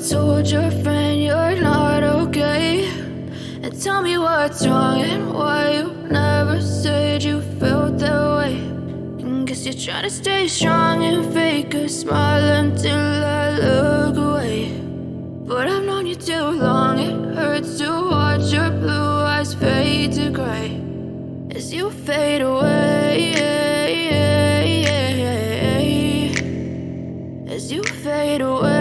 told your friend you're not okay, and tell me what's wrong and why you never said you felt that way. And guess you're trying to stay strong and fake a smile until I look away. But I've known you too long, it hurts to watch your blue eyes fade to gray as you fade away, as you fade away.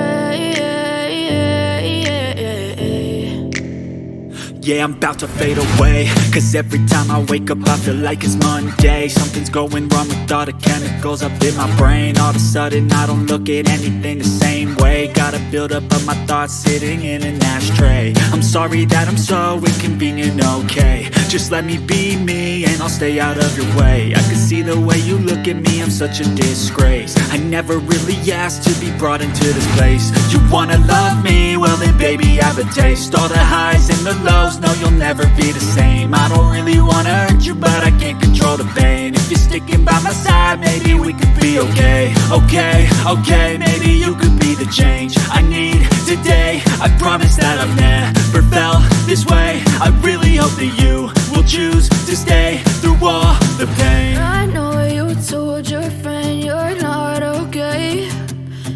Yeah, I'm about to fade away, cause every time I wake up I feel like it's Monday. Something's going wrong with all the chemicals up in my brain. All of a sudden I don't look at anything the same way. Gotta build up of my thoughts sitting in an ashtray. I'm sorry that I'm so inconvenient, okay. Just let me be me and I'll stay out of your way. I can see the way you look at me, I'm such a disgrace. I never really asked to be brought into this place. You wanna love me? Well then baby I have a taste. All the highs and the lows, no you'll never be the same. I don't really wanna hurt you but I can't control the pain. If you're sticking by my side maybe we could be okay. Okay, maybe you could be the change I need today. I promise that I've never felt this way. I really hope that you will choose to stay through all the pain. I know you told your friend you're not okay,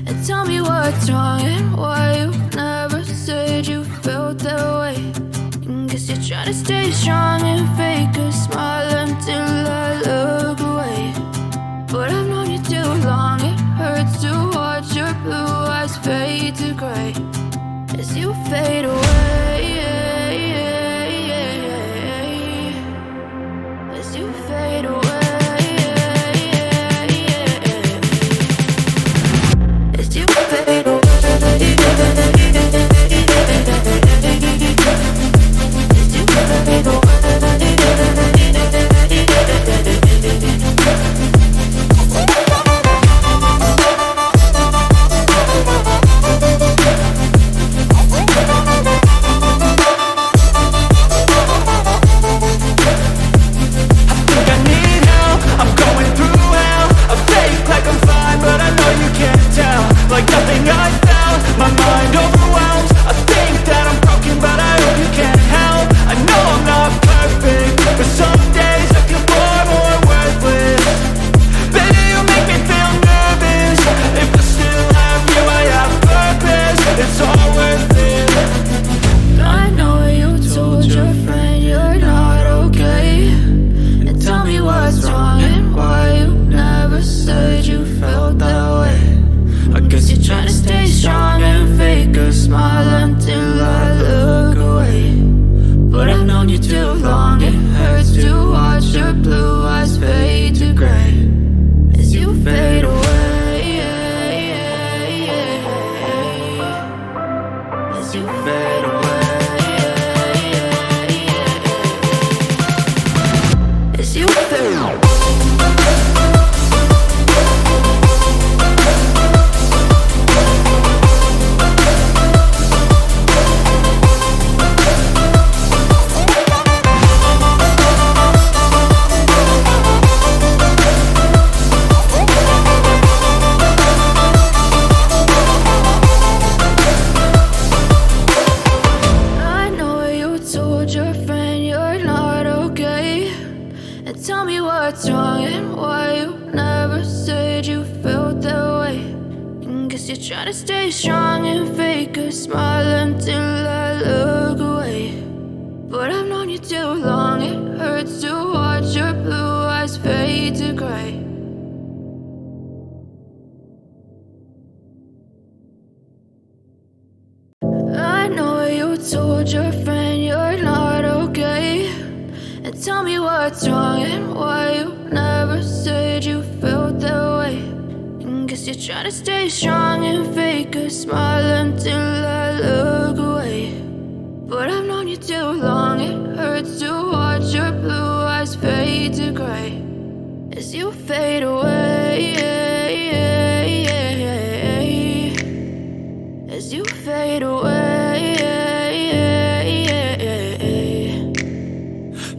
and tell me what's wrong and why you never said you felt that way. And guess you're trying to stay strong and fake a smile until I look away. But I've known you too long, it hurts to watch your blue eyes fade to gray as you fade away, as you fade away, as you fade away. Like nothing I felt, my mind overwhelms. I think that I'm broken, but I hope you can't help. I know I'm not perfect, but some days I feel far more worthless. Baby, you make me feel nervous. If I still have you, I have purpose. It's all worth it. I know you told your friend you're not okay, and tell me what's wrong and why you never said you felt that way. I guess you're trying to stay strong and fake a smile until I look away. But I've known you too long, it hurts to watch your blue eyes fade to gray as you fade away, as you fade away, as you fade away. Tell me what's wrong and why you never said you felt that way. And guess you're trying to stay strong and fake a smile until I look away. But I've known you too long, it hurts to watch your blue eyes fade to gray. I know you told your friend you're not okay, and tell me what's wrong and why you never said you felt that way. And guess you're trying to stay strong and fake a smile until I look away. But I've known you too long, it hurts to watch your blue eyes fade to gray as you fade away, as you fade away.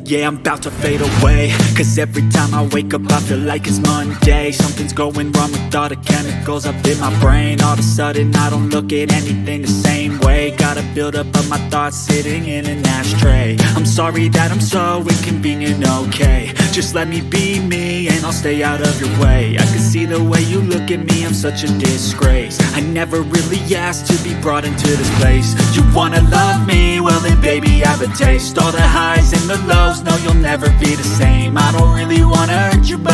Yeah, I'm about to fade away, cause every time I wake up I feel like it's Monday. Something's going wrong with all the chemicals up in my brain. All of a sudden I don't look at anything the same way. Got a buildup of my thoughts sitting in an ashtray. I'm sorry that I'm so inconvenient, okay. Just let me be me and I'll stay out of your way. I can see the way you look at me, I'm such a disgrace. I never really asked to be brought into this place. You wanna love me? Well then baby I have a taste. All the highs and the lows, no you'll never be the same. I don't really wanna hurt you but